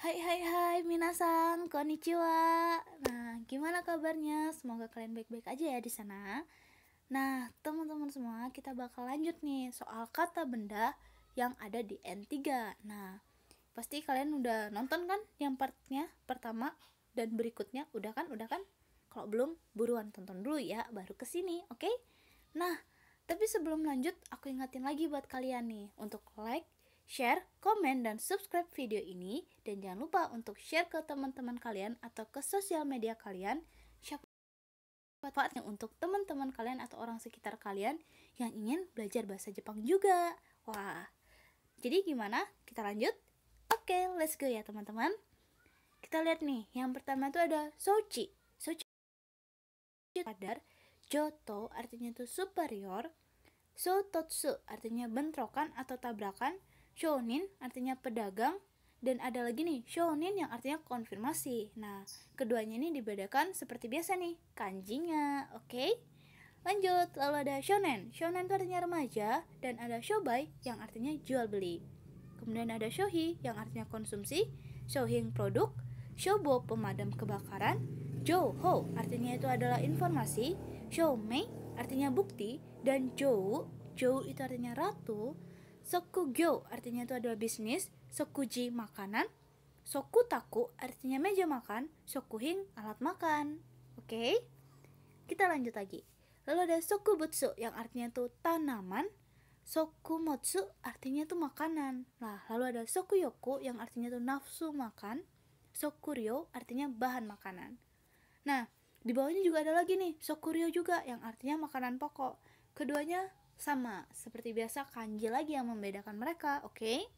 Hai hai hai minasan, konnichiwa. Nah, gimana kabarnya? Semoga kalian baik-baik aja ya di sana. Nah, teman-teman semua, kita bakal lanjut nih soal kata benda yang ada di N3. Nah, pasti kalian udah nonton kan yang partnya pertama dan berikutnya? Udah kan? Udah kan? Kalau belum, buruan tonton dulu ya, baru kesini, oke? Nah, tapi sebelum lanjut, aku ingatin lagi buat kalian nih untuk like, share, komen, dan subscribe video ini. Dan jangan lupa untuk share ke teman-teman kalian atau ke sosial media kalian. Siapa manfaatnya untuk teman-teman kalian atau orang sekitar kalian yang ingin belajar bahasa Jepang juga. Wah, jadi gimana? Kita lanjut? Oke, let's go ya teman-teman. Kita lihat nih, yang pertama itu ada Sochi. Sochi sadar, Joto artinya itu superior, Shototsu artinya bentrokan atau tabrakan, Shonin artinya pedagang, dan ada lagi nih Shonin yang artinya konfirmasi. Nah, keduanya ini dibedakan seperti biasa nih, kanjinya, oke? Lanjut, lalu ada shonen. Shonen itu artinya remaja, dan ada shobai yang artinya jual beli. Kemudian ada shohi yang artinya konsumsi, shohing produk, shobo pemadam kebakaran, joho artinya itu adalah informasi, shoumei artinya bukti, dan jou itu artinya ratu, sokugyo artinya itu adalah bisnis, sokuji makanan, sokutaku artinya meja makan, sokuhing alat makan. Oke, kita lanjut lagi. Lalu ada sokubutsu yang artinya itu tanaman, sokumotsu artinya itu makanan. Nah, lalu ada sokuyoku yang artinya itu nafsu makan, sokuryo artinya bahan makanan. Nah, di bawahnya juga ada lagi nih, sokuryo juga yang artinya makanan pokok. Keduanya sama, seperti biasa kanji lagi yang membedakan mereka, oke?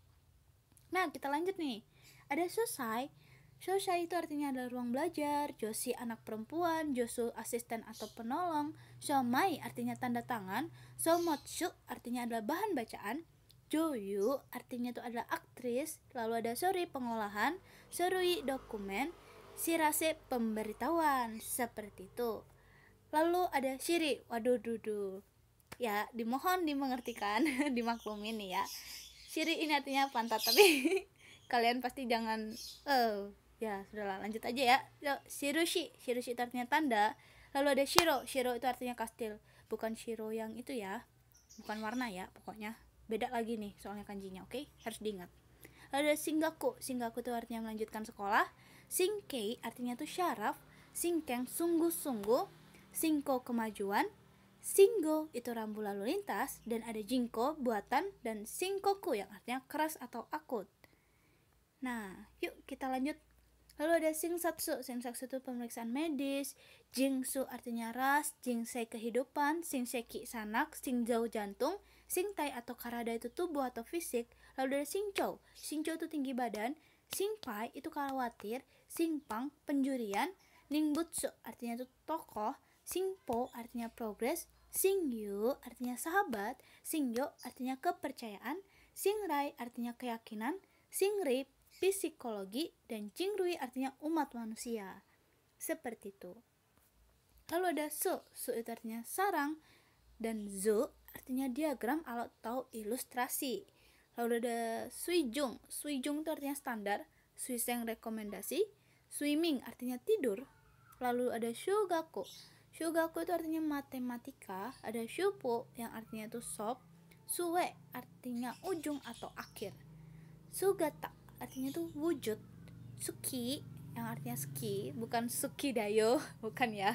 Nah, kita lanjut nih. Ada sosai. Sosai itu artinya adalah ruang belajar, joshi anak perempuan, josu asisten atau penolong, shomai artinya tanda tangan, somotsu artinya adalah bahan bacaan, joyu artinya itu adalah aktris, lalu ada sori pengolahan, sorui dokumen, shirase pemberitahuan, seperti itu. Lalu ada shiri, waduh dudu. Ya, dimohon dimengertikan, dimaklumin nih ya. Shiri ini artinya pantat, tapi kalian pasti jangan ya sudahlah, lanjut aja ya. Shirushi itu artinya tanda. Lalu ada shiro itu artinya kastil, bukan shiro yang itu ya, bukan warna ya, pokoknya beda lagi nih soalnya kanjinya, oke? Harus diingat. Lalu ada singgaku itu artinya melanjutkan sekolah, singkei artinya tuh syaraf, singkeng sungguh-sungguh, singko kemajuan, singgo itu rambu lalu lintas, dan ada jinko buatan, dan singkoku yang artinya keras atau akut. Nah, yuk kita lanjut. Lalu ada shingsatsu itu pemeriksaan medis, jingsu artinya ras, jingsei kehidupan, shinseki sanak, shinjau jantung, shingtai atau karada itu tubuh atau fisik. Lalu ada shinchou itu tinggi badan, shingpai itu khawatir, shingpang penjurian, ningbutsu artinya itu tokoh, shingpo artinya progres, shingyu artinya sahabat, shingyo artinya kepercayaan, shingrai artinya keyakinan, shingri psikologi, dan jingrui artinya umat manusia. Seperti itu. Lalu ada su itu artinya sarang, dan zu artinya diagram atau ilustrasi. Lalu ada suijung itu artinya standar, suiseng rekomendasi, swimming artinya tidur. Lalu ada shugaku itu artinya matematika, ada shupo yang artinya itu sop, suwe artinya ujung atau akhir, sugata artinya tuh wujud, suki yang artinya ski, bukan suki dayo, bukan ya.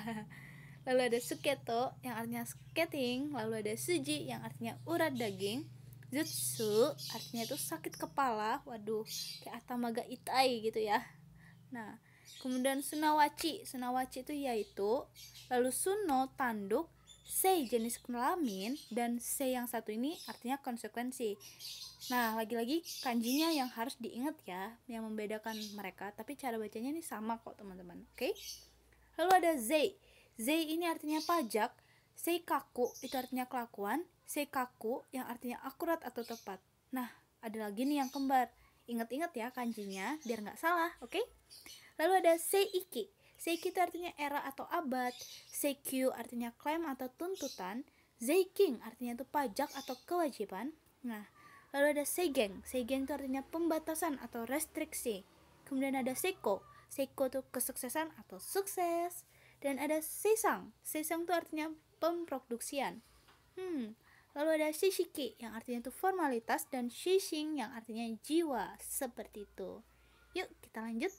Lalu ada suketo yang artinya skating, lalu ada suji yang artinya urat daging, jutsu artinya itu sakit kepala, waduh kayak atamaga itai gitu ya. Nah, kemudian sunawachi itu yaitu, lalu suno tanduk, sei jenis kelamin, dan sei yang satu ini artinya konsekuensi. Nah, lagi-lagi kanjinya yang harus diingat ya, yang membedakan mereka, tapi cara bacanya ini sama kok teman-teman, oke? Lalu ada zei ini artinya pajak, seikaku itu artinya kelakuan, seikaku yang artinya akurat atau tepat. Nah, ada lagi nih yang kembar, ingat-ingat ya kanjinya biar nggak salah, oke? Lalu ada seiki itu artinya era atau abad, seikyu artinya klaim atau tuntutan, zeiking artinya itu pajak atau kewajiban. Nah, lalu ada seigeng itu artinya pembatasan atau restriksi. Kemudian ada seiko. Seiko itu kesuksesan atau sukses. Dan ada seisang. Seisang itu artinya pemproduksian. Lalu ada shishiki yang artinya itu formalitas, dan shishin yang artinya jiwa, seperti itu. Yuk kita lanjut.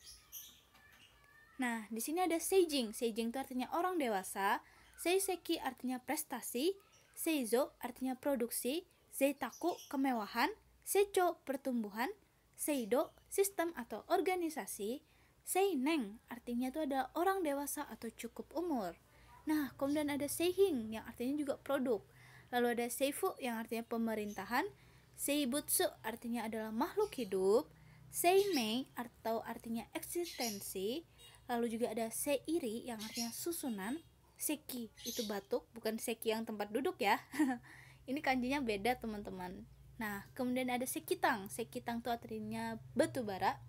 Nah, di sini ada seijing. Seijing itu artinya orang dewasa. Seiseki artinya prestasi. Seizo artinya produksi. Seitaku kemewahan. Seicho pertumbuhan. Seido sistem atau organisasi. Seineng artinya itu ada orang dewasa atau cukup umur. Nah, kemudian ada seihing yang artinya juga produk. Lalu ada seifu yang artinya pemerintahan. Seibutsu artinya adalah makhluk hidup. Seimei atau artinya eksistensi. Lalu juga ada seiri yang artinya susunan. Seki itu batuk, bukan seki yang tempat duduk ya. Ini kanjinya beda teman-teman. Nah, kemudian ada sekitang. Sekitang itu artinya batu bara.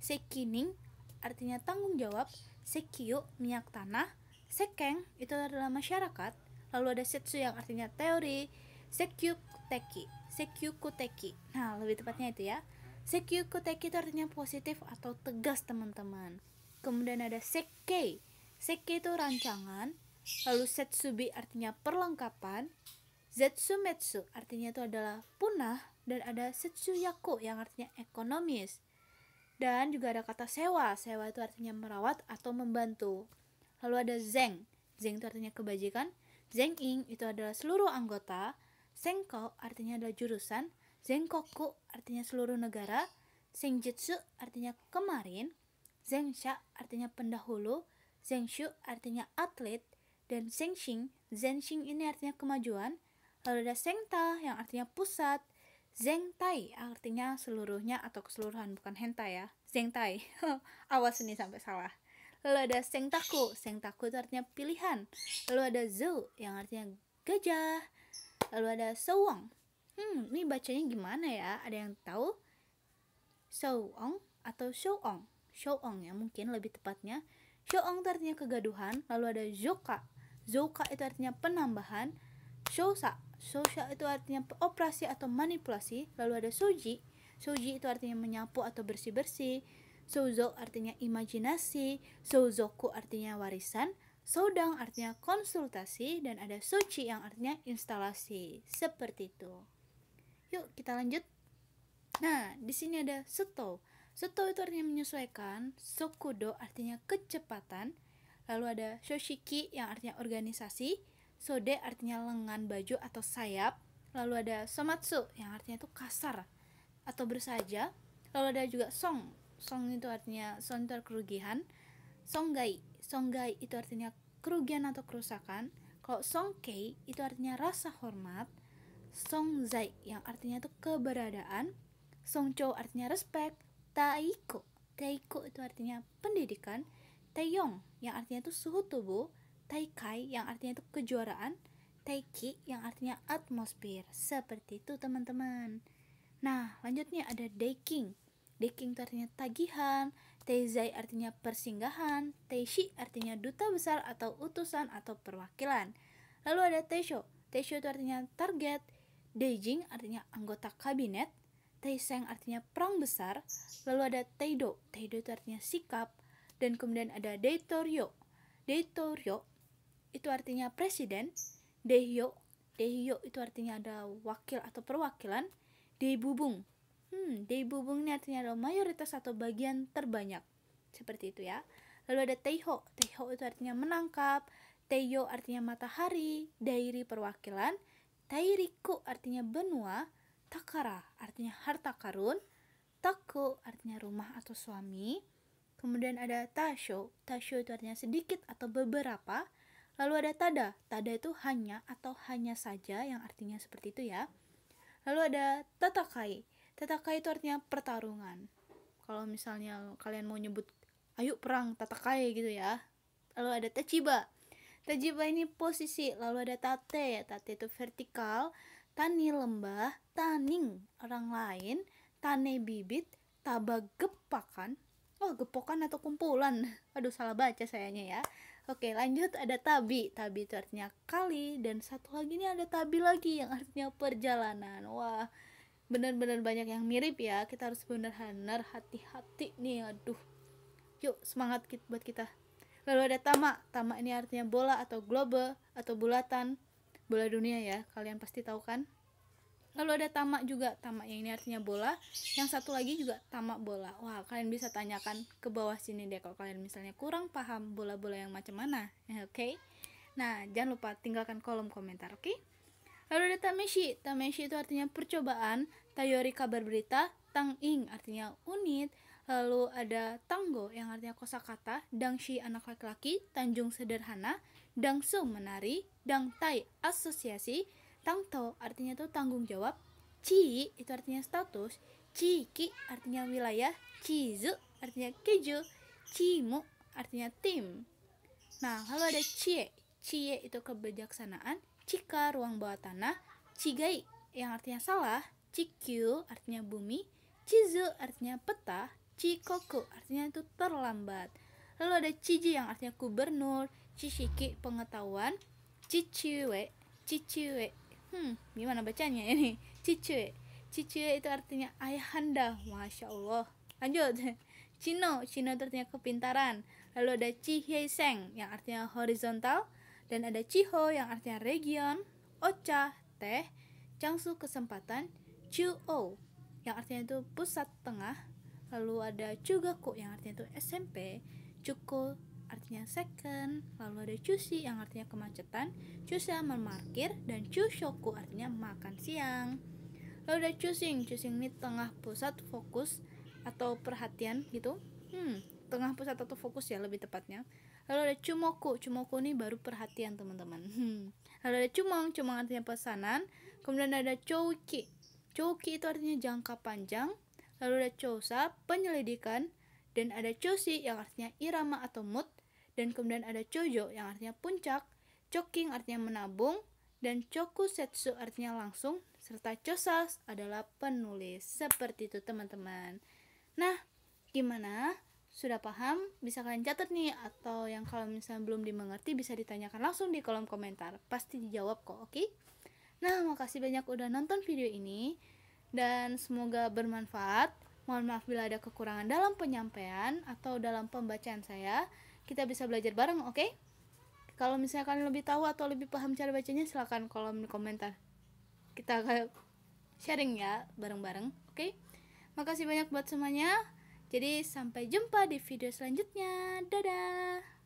Sekining artinya tanggung jawab. Sekiyu minyak tanah. Sekeng itu adalah masyarakat. Lalu ada setsu yang artinya teori. Sekyukuteki. Nah, lebih tepatnya itu ya. Sekyukuteki itu artinya positif atau tegas teman-teman. Kemudian ada sekkei. Sekkei itu rancangan. Lalu setsubi artinya perlengkapan. Zetsumetsu artinya itu adalah punah. Dan ada setsuyaku yang artinya ekonomis. Dan juga ada kata sewa. Sewa itu artinya merawat atau membantu. Lalu ada zeng. Zeng itu artinya kebajikan. Zenging itu adalah seluruh anggota. Senko artinya adalah jurusan. Zenkoku artinya seluruh negara. Senjutsu artinya kemarin. Zensha artinya pendahulu. Zenshu artinya atlet. Dan Zenshin ini artinya kemajuan. Lalu ada Sengta yang artinya pusat. Zengtai artinya seluruhnya atau keseluruhan, bukan hentai ya. Zengtai. Awas ini sampai salah. Lalu ada Sengtaku. Sengtaku itu artinya pilihan. Lalu ada Zou yang artinya gajah. Lalu ada Sowong. Ini bacanya gimana ya? Ada yang tahu? Sowong atau Showong? Showong ya mungkin lebih tepatnya. Showong itu artinya kegaduhan. Lalu ada Zoka. Zoka itu artinya penambahan. Shousa itu artinya operasi atau manipulasi. Lalu ada Soji. Soji itu artinya menyapu atau bersih-bersih. Souzo artinya imajinasi. Souzoku artinya warisan. Soudang artinya konsultasi. Dan ada Sochi yang artinya instalasi. Seperti itu. Yuk kita lanjut. Nah, di sini ada Seto. Seto itu artinya menyesuaikan. Sokudo artinya kecepatan. Lalu ada Shoshiki yang artinya organisasi. Sode artinya lengan baju atau sayap. Lalu ada Somatsu yang artinya itu kasar atau bersaja. Lalu ada juga Song. Song itu artinya kerugian. Songgai itu artinya kerugian atau kerusakan. Kalau Songkei itu artinya rasa hormat. Songzai yang artinya itu keberadaan. Songcho artinya respect. Taiko itu artinya pendidikan. Taeyong yang artinya itu suhu tubuh. Taikai yang artinya itu kejuaraan. Taiki yang artinya atmosfer. Seperti itu teman-teman. Nah, lanjutnya ada Deiking. Deiking itu artinya tagihan. Teizai artinya persinggahan. Teishi artinya duta besar atau utusan atau perwakilan. Lalu ada Teisho. Teisho itu artinya target. Deijing artinya anggota kabinet. Teiseng artinya perang besar. Lalu ada Teido. Teido itu artinya sikap. Dan kemudian ada Deitoryo. Deitoryo itu artinya presiden. Deihyo itu artinya ada wakil atau perwakilan. Deibubung. Deibubung ini artinya adalah mayoritas atau bagian terbanyak. Seperti itu ya. Lalu ada Teiho. Teiho itu artinya menangkap. Teiyo artinya matahari. Dairi perwakilan. Tairiku artinya benua. Takara artinya harta karun. Taku artinya rumah atau suami. Kemudian ada Tasho. Tasho itu artinya sedikit atau beberapa. Lalu ada Tada. Tada itu hanya atau hanya saja, yang artinya seperti itu ya. Lalu ada Tatakai. Tatakai itu artinya pertarungan. Kalau misalnya kalian mau nyebut ayo perang Tatakai gitu ya. Lalu ada Tachiba. Tachiba ini posisi. Lalu ada Tate. Tate itu vertikal. Tani lembah. Taning orang lain. Tane bibit. Taba gepakan. Gepokan atau kumpulan. Aduh salah baca sayanya ya. Oke lanjut, ada tabi. Tabi itu artinya kali. Dan satu lagi ini ada tabi lagi yang artinya perjalanan. Wah, benar-benar banyak yang mirip ya. Kita harus benar-benar hati-hati nih. Aduh, yuk semangat buat kita. Lalu ada tama. Tama ini artinya bola atau globe atau bulatan, bola dunia ya, kalian pasti tahu kan. Lalu ada tamak juga. Tamak yang ini artinya bola. Yang satu lagi juga tamak bola. Wah, kalian bisa tanyakan ke bawah sini deh kalau kalian misalnya kurang paham bola-bola yang macam mana. Oke. Nah, jangan lupa tinggalkan kolom komentar, oke? Lalu ada tameshi. Tameshi itu artinya percobaan. Tayori kabar berita. Tang-ing artinya unit. Lalu ada tanggo yang artinya kosakata. Dangshi anak laki-laki. Tanjung sederhana. Dangsu menari. Dangtai asosiasi. Tangto artinya itu tanggung jawab. Chi itu artinya status. Chiki artinya wilayah. Chizu artinya keju. Chimu artinya tim. Nah, lalu ada chie. Chie itu kebijaksanaan. Chika ruang bawah tanah. Chigai yang artinya salah. Chikyu artinya bumi. Chizu artinya peta. Chikoku artinya itu terlambat. Lalu ada chiji yang artinya gubernur. Chishiki pengetahuan. Chichiwe gimana bacanya ini? Cicue itu artinya ayahanda. Masya Allah. Lanjut. Chino itu artinya kepintaran. Lalu ada Chiheiseng yang artinya horizontal. Dan ada Chiho yang artinya region. Ocha teh. Changsu kesempatan. Chuo yang artinya itu pusat tengah. Lalu ada Chugaku yang artinya itu SMP. Chuko artinya second. Lalu ada Chushi yang artinya kemacetan. Chusa memarkir. Dan Chushoku artinya makan siang. Lalu ada Chusing ini tengah pusat fokus atau perhatian gitu. Tengah pusat atau fokus ya lebih tepatnya. Lalu ada Chumoku ini baru perhatian teman-teman. Lalu ada Cumong artinya pesanan. Kemudian ada Chouki itu artinya jangka panjang. Lalu ada Chousa penyelidikan. Dan ada Choshi yang artinya irama atau mood. Dan kemudian ada Chojo yang artinya puncak. Choking artinya menabung. Dan Chokusetsu artinya langsung. Serta Chosas adalah penulis. Seperti itu teman-teman. Nah, gimana? Sudah paham? Bisa kalian catat nih. Atau yang kalau misalnya belum dimengerti bisa ditanyakan langsung di kolom komentar. Pasti dijawab kok, oke? Nah, makasih banyak udah nonton video ini. Dan semoga bermanfaat. Mohon maaf bila ada kekurangan dalam penyampaian atau dalam pembacaan saya. Kita bisa belajar bareng, oke? Kalau misalnya kalian lebih tahu atau lebih paham cara bacanya, silahkan kolom komentar. Kita sharing ya bareng-bareng, oke? Makasih banyak buat semuanya. Jadi sampai jumpa di video selanjutnya. Dadah!